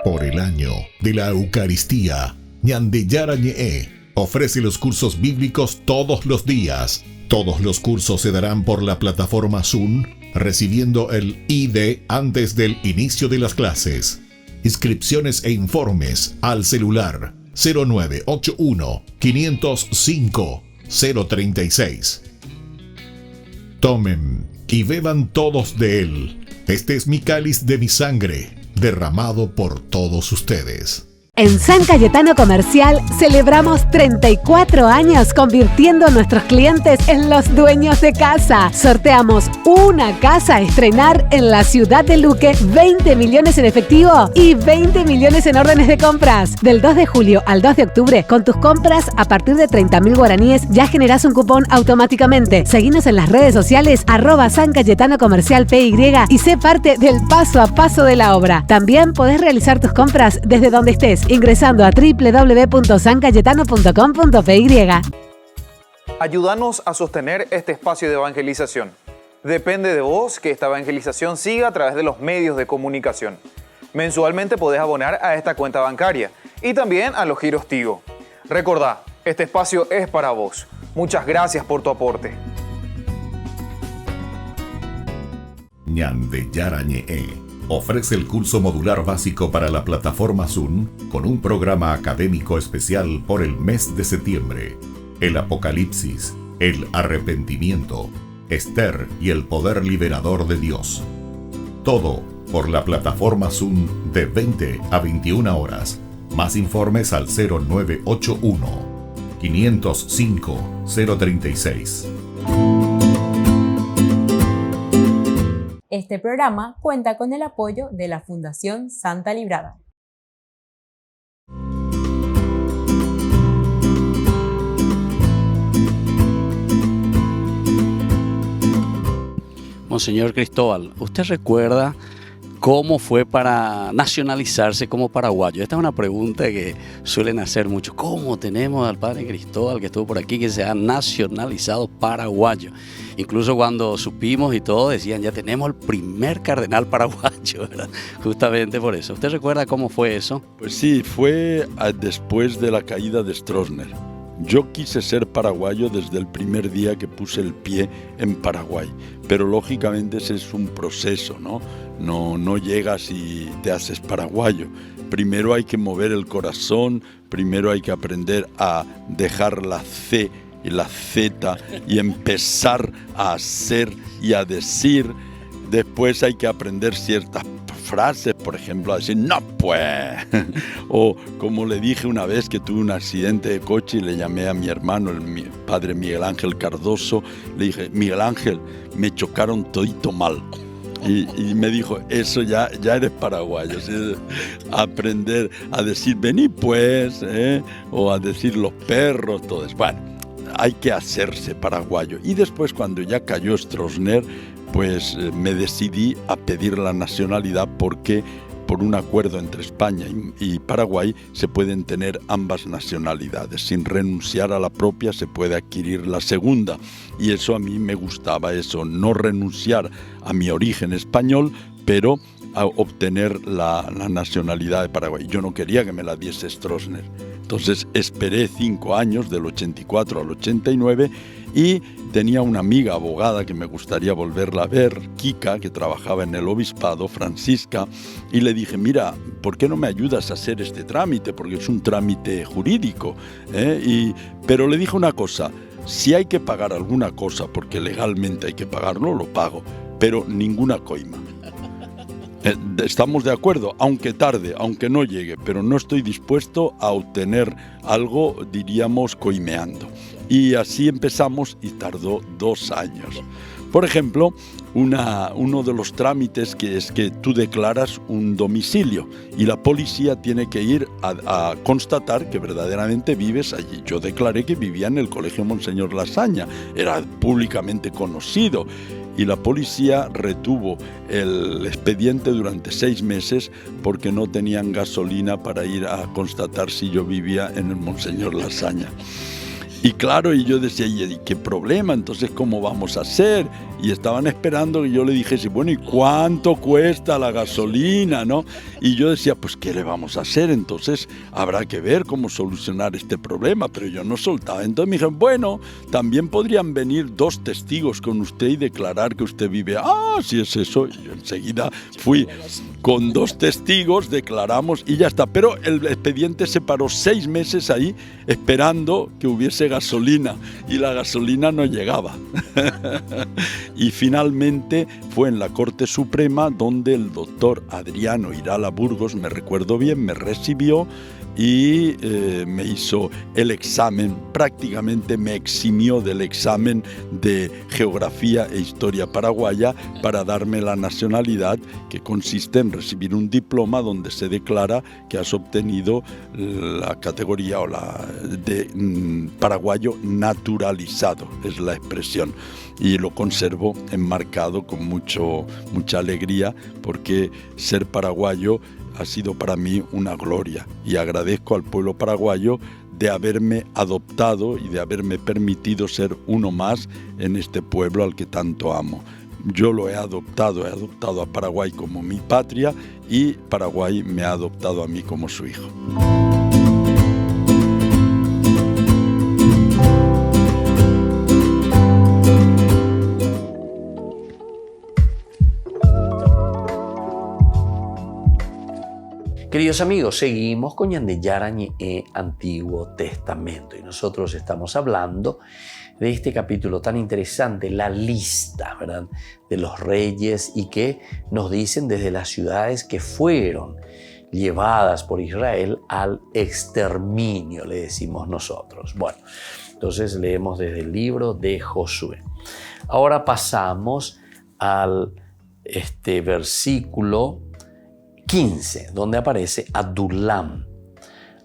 Por el año de la Eucaristía, Ñande Yarañe ofrece los cursos bíblicos todos los días. Todos los cursos se darán por la plataforma Zoom, recibiendo el ID antes del inicio de las clases. Inscripciones e informes al celular 0981 505 036. Tomen y beban todos de él. Este es mi cáliz de mi sangre, derramado por todos ustedes. En San Cayetano Comercial celebramos 34 años convirtiendo a nuestros clientes en los dueños de casa. Sorteamos una casa a estrenar en la ciudad de Luque, 20 millones en efectivo y 20 millones en órdenes de compras. Del 2 de julio al 2 de octubre, con tus compras a partir de 30.000 guaraníes ya generás un cupón automáticamente. Seguinos en las redes sociales @San Cayetano Comercial PY y sé parte del paso a paso de la obra. También podés realizar tus compras desde donde estés. puedes ingresando a www.sancayetano.com.py. Ayúdanos a sostener este espacio de evangelización. Depende de vos que esta evangelización siga a través de los medios de comunicación. Mensualmente podés abonar a esta cuenta bancaria y también a los giros Tigo. Recordá, este espacio es para vos. Muchas gracias por tu aporte. Ñande Yarañe ofrece el curso modular básico para la plataforma Zoom con un programa académico especial por el mes de septiembre. El Apocalipsis, el arrepentimiento, Esther y el poder liberador de Dios. Todo por la plataforma Zoom de 20 a 21 horas. Más informes al 0981 505 036. Este programa cuenta con el apoyo de la Fundación Santa Librada. Monseñor Cristóbal, ¿usted recuerda cómo fue para nacionalizarse como paraguayo? Esta es una pregunta que suelen hacer mucho. ¿Cómo tenemos al padre Cristóbal que estuvo por aquí que se ha nacionalizado paraguayo? Incluso cuando supimos y todo decían, ya tenemos el primer cardenal paraguayo, ¿verdad? Justamente por eso. ¿Usted recuerda cómo fue eso? Pues sí, fue después de la caída de Stroessner. Yo quise ser paraguayo desde el primer día que puse el pie en Paraguay, pero lógicamente ese es un proceso, ¿no? No llegas y te haces paraguayo. Primero hay que mover el corazón, primero hay que aprender a dejar la C y la Z y empezar a hacer y a decir. Después hay que aprender ciertas frases, por ejemplo, a decir, no pues, o como le dije una vez que tuve un accidente de coche y le llamé a mi hermano, el padre Miguel Ángel Cardoso, le dije, Miguel Ángel, me chocaron todito mal. Y me dijo, eso ya eres paraguayo, ¿sí? Aprender a decir, vení pues, o a decir los perros, todo eso. Bueno, hay que hacerse paraguayo. Y después cuando ya cayó Stroessner, pues me decidí a pedir la nacionalidad porque por un acuerdo entre España y Paraguay se pueden tener ambas nacionalidades. Sin renunciar a la propia se puede adquirir la segunda. Y eso a mí me gustaba, eso, no renunciar a mi origen español, pero a obtener la nacionalidad de Paraguay. Yo no quería que me la diese Stroessner. Entonces esperé 5 años, del 84 al 89, y tenía una amiga abogada que me gustaría volverla a ver, Kika, que trabajaba en el obispado, Francisca, y le dije, mira, ¿por qué no me ayudas a hacer este trámite? Porque es un trámite jurídico. Pero le dije una cosa, si hay que pagar alguna cosa, porque legalmente hay que pagarlo, lo pago, pero ninguna coima. Estamos de acuerdo, aunque tarde, aunque no llegue, pero no estoy dispuesto a obtener algo, diríamos, coimeando. Y así empezamos y tardó 2 años. Por ejemplo, uno de los trámites que es que tú declaras un domicilio y la policía tiene que ir a constatar que verdaderamente vives allí. Yo declaré que vivía en el Colegio Monseñor Lasaña, era públicamente conocido. Y la policía retuvo el expediente durante 6 meses porque no tenían gasolina para ir a constatar si yo vivía en el Monseñor Lasaña. Y claro, y yo decía, ¿y qué problema? Entonces, ¿cómo vamos a hacer? Y estaban esperando que yo le dijese, bueno, ¿y cuánto cuesta la gasolina, no? Y yo decía, pues, ¿qué le vamos a hacer? Entonces, habrá que ver cómo solucionar este problema, pero yo no soltaba. Entonces me dijeron, bueno, también podrían venir 2 testigos con usted y declarar que usted vive. Ah, si es eso. Y yo enseguida fui con 2 testigos, declaramos y ya está. Pero el expediente se paró 6 meses ahí esperando que hubiese gasolina y la gasolina no llegaba. Y finalmente fue en la Corte Suprema donde el doctor Adriano Irala Burgos, me recuerdo bien, me recibió y me hizo el examen, prácticamente me eximió del examen de Geografía e Historia Paraguaya para darme la nacionalidad, que consiste en recibir un diploma donde se declara que has obtenido la categoría o la de paraguayo naturalizado, es la expresión. Y lo conservo enmarcado con mucha alegría, porque ser paraguayo ha sido para mí una gloria y agradezco al pueblo paraguayo de haberme adoptado y de haberme permitido ser uno más en este pueblo al que tanto amo. Yo lo he adoptado a Paraguay como mi patria y Paraguay me ha adoptado a mí como su hijo. Queridos amigos, seguimos con Ñande Yarañe Antiguo Testamento y nosotros estamos hablando de este capítulo tan interesante, la lista, ¿verdad?, de los reyes y que nos dicen desde las ciudades que fueron llevadas por Israel al exterminio, le decimos nosotros. Bueno, entonces leemos desde el libro de Josué. Ahora pasamos al versículo 15, donde aparece Adulam.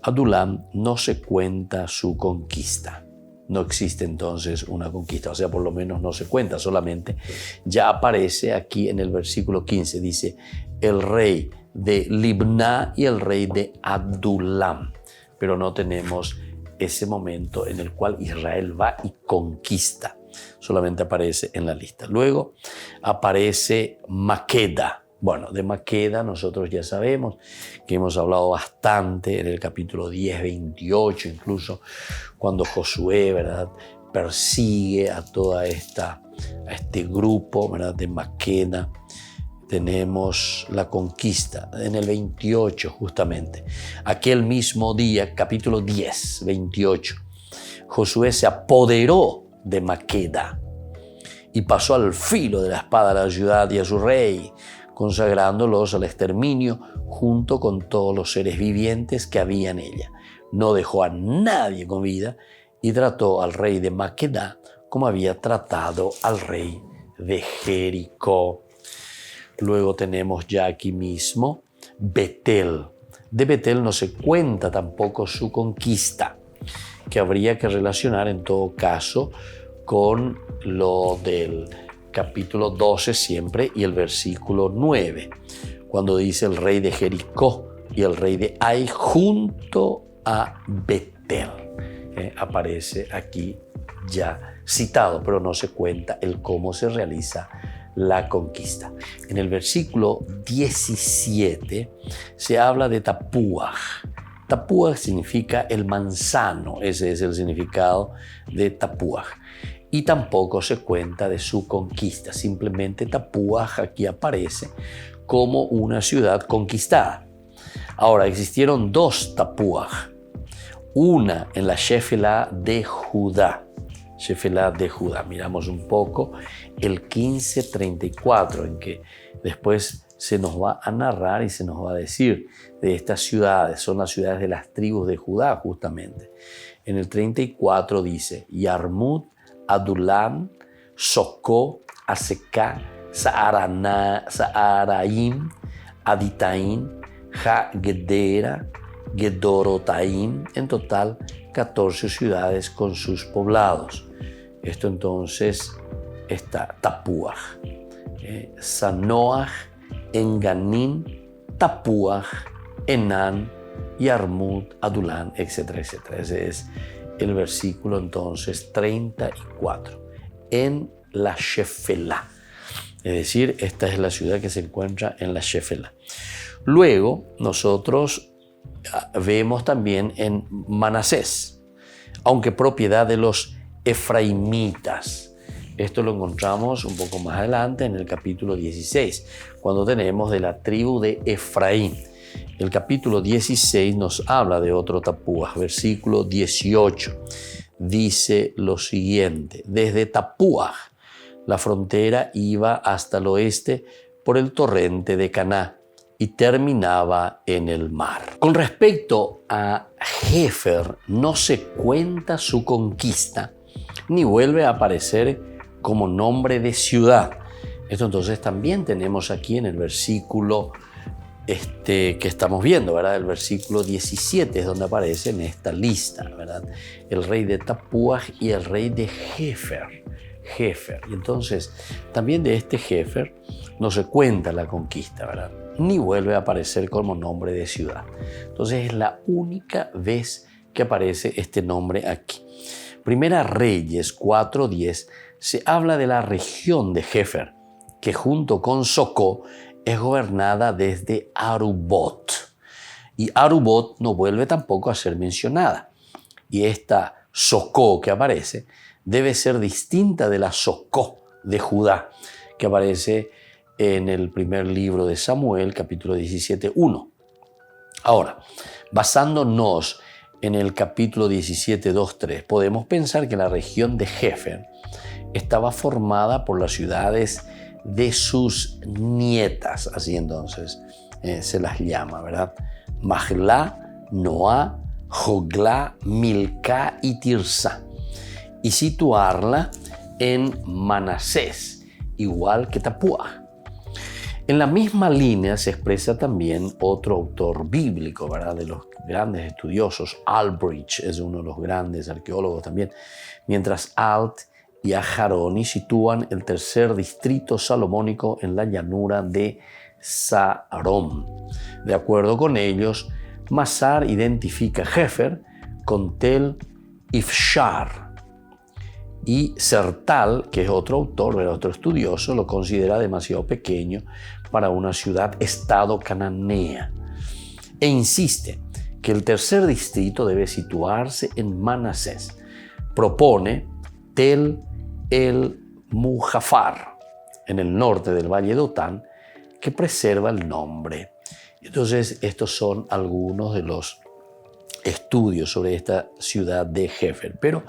Adulam no se cuenta su conquista. No existe entonces una conquista, o sea, por lo menos no se cuenta, solamente ya aparece aquí en el versículo 15, dice el rey de Libná y el rey de Adulam, pero no tenemos ese momento en el cual Israel va y conquista, solamente aparece en la lista. Luego aparece Maqueda. Bueno, de Maqueda nosotros ya sabemos que hemos hablado bastante en el capítulo 10, 28, incluso cuando Josué, ¿verdad?, persigue a este grupo, ¿verdad?, de Maqueda. Tenemos la conquista en el 28 justamente. Aquel mismo día, capítulo 10, 28, Josué se apoderó de Maqueda y pasó al filo de la espada a la ciudad y a su rey, consagrándolos al exterminio junto con todos los seres vivientes que había en ella. No dejó a nadie con vida y trató al rey de Maqueda como había tratado al rey de Jericó. Luego tenemos ya aquí mismo Betel. De Betel no se cuenta tampoco su conquista, que habría que relacionar en todo caso con lo del capítulo 12 siempre y el versículo 9, cuando dice el rey de Jericó y el rey de Ai junto a Betel. Aparece aquí ya citado, pero no se cuenta el cómo se realiza la conquista. En el versículo 17 se habla de Tapuaj. Tapuaj significa el manzano, ese es el significado de Tapuaj. Y tampoco se cuenta de su conquista, simplemente Tapuaj aquí aparece como una ciudad conquistada. Ahora, existieron dos Tapuaj, una en la Shefelá de Judá. Shefelá de Judá, miramos un poco el 1534, en que después se nos va a narrar y se nos va a decir de estas ciudades, son las ciudades de las tribus de Judá justamente. En el 34 dice Yarmut, Adulam, Socó, Aseká, Saaraim, Aditaim, Ha-Gedera, Gedorotaim, en total 14 ciudades con sus poblados. Esto entonces está Tapuaj, Sanoaj, Enganim, Tapuaj, Enán, Yarmut, Adulam, etcétera, etcétera. Ese es el versículo entonces 34, en la Shefelá. Es decir, esta es la ciudad que se encuentra en la Shefelá. Luego nosotros vemos también en Manasés, aunque propiedad de los efraimitas. Esto lo encontramos un poco más adelante en el capítulo 16, cuando tenemos de la tribu de Efraín. El capítulo 16 nos habla de otro Tapuaj. Versículo 18 dice lo siguiente: desde Tapuaj la frontera iba hasta el oeste por el torrente de Caná y terminaba en el mar. Con respecto a Jefer, no se cuenta su conquista ni vuelve a aparecer como nombre de ciudad. Esto entonces también tenemos aquí en el versículo que estamos viendo, ¿verdad? El versículo 17 es donde aparece en esta lista, ¿verdad? El rey de Tapuaj y el rey de Jefer. Hefer. Y entonces, también de este Hefer no se cuenta la conquista, ¿verdad? Ni vuelve a aparecer como nombre de ciudad. Entonces es la única vez que aparece este nombre aquí. Primera Reyes 4:10 se habla de la región de Hefer, que junto con Socó es gobernada desde Arubot. Y Arubot no vuelve tampoco a ser mencionada. Y esta Socó que aparece debe ser distinta de la Socó de Judá, que aparece en el primer libro de Samuel, capítulo 17:1. Ahora, basándonos en el capítulo 17:2-3, podemos pensar que la región de Hefer estaba formada por las ciudades de sus nietas, así entonces se las llama, ¿verdad? Majlá, Noá, Joglá, Milcá y Tirsá, y situarla en Manasés, igual que Tapuá. En la misma línea se expresa también otro autor bíblico, ¿verdad? De los grandes estudiosos. Albrecht es uno de los grandes arqueólogos también, mientras Alt y Ajaroni sitúan el tercer distrito salomónico en la llanura de Sarom. De acuerdo con ellos, Masar identifica Hefer con Tel Ifshar, y Sertal, que es otro autor, otro estudioso, lo considera demasiado pequeño para una ciudad-estado cananea, e insiste que el tercer distrito debe situarse en Manasés. Propone Tel el Mujafar, en el norte del valle de Otán, que preserva el nombre. Entonces, estos son algunos de los estudios sobre esta ciudad de Hefer, pero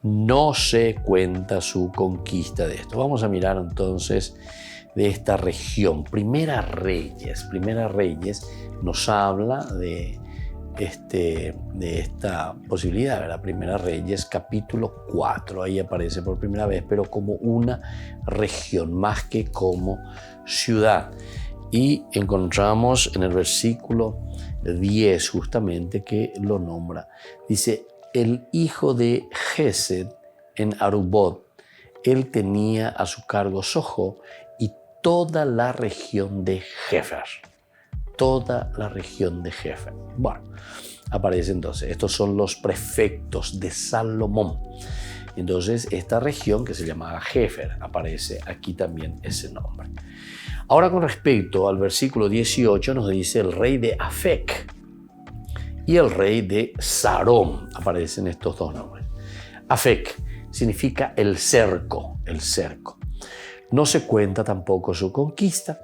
no se cuenta su conquista de esto. Vamos a mirar entonces de esta región. Primera Reyes nos habla de esta posibilidad, ¿verdad? Primera Reyes capítulo 4, ahí aparece por primera vez, pero como una región más que como ciudad. Y encontramos en el versículo 10 justamente que lo nombra. Dice, el hijo de Gesed en Arubot, él tenía a su cargo Sojo y toda la región de Hefer. Toda la región de Hefer. Bueno, aparece entonces, estos son los prefectos de Salomón. Entonces, esta región que se llamaba Hefer, aparece aquí también ese nombre. Ahora, con respecto al versículo 18, nos dice el rey de Afec y el rey de Sarom. Aparecen estos dos nombres. Afec significa el cerco, el cerco. No se cuenta tampoco su conquista.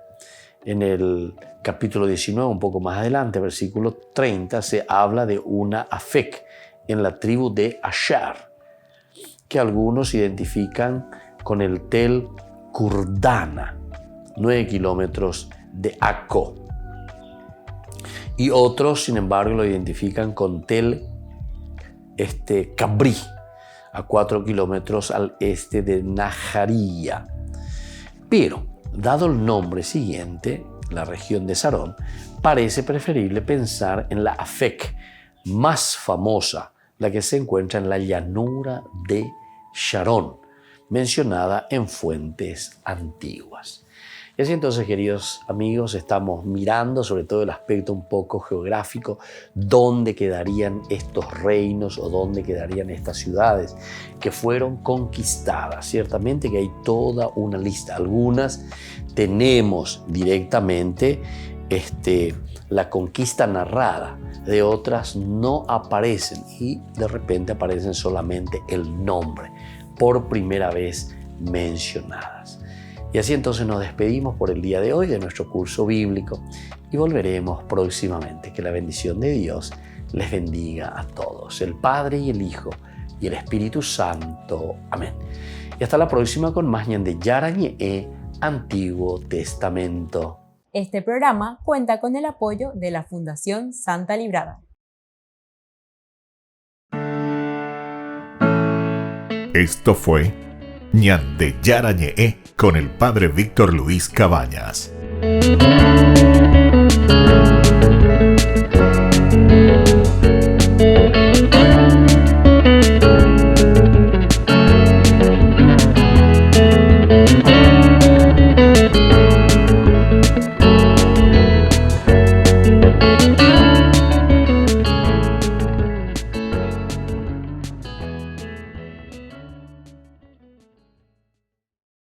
En el capítulo 19, un poco más adelante, versículo 30, se habla de una Afec en la tribu de Asher, que algunos identifican con el Tel Kurdana, 9 kilómetros de Akko. Y otros, sin embargo, lo identifican con Tel Cabrí, a 4 kilómetros al este de Najaría. Pero, dado el nombre siguiente, la región de Sarón, parece preferible pensar en la Afec más famosa, la que se encuentra en la llanura de Sharon, mencionada en fuentes antiguas. Y así entonces, queridos amigos, estamos mirando sobre todo el aspecto un poco geográfico, dónde quedarían estos reinos o dónde quedarían estas ciudades que fueron conquistadas. Ciertamente que hay toda una lista. Algunas tenemos directamente la conquista narrada, de otras no aparecen y de repente aparecen solamente el nombre, por primera vez mencionadas. Y así entonces nos despedimos por el día de hoy de nuestro curso bíblico y volveremos próximamente. Que la bendición de Dios les bendiga a todos, el Padre y el Hijo y el Espíritu Santo. Amén. Y hasta la próxima con más Ñande Yarañe, Antiguo Testamento. Este programa cuenta con el apoyo de la Fundación Santa Librada. Esto fue Ñande Yarañe con el Padre Víctor Luis Cabañas.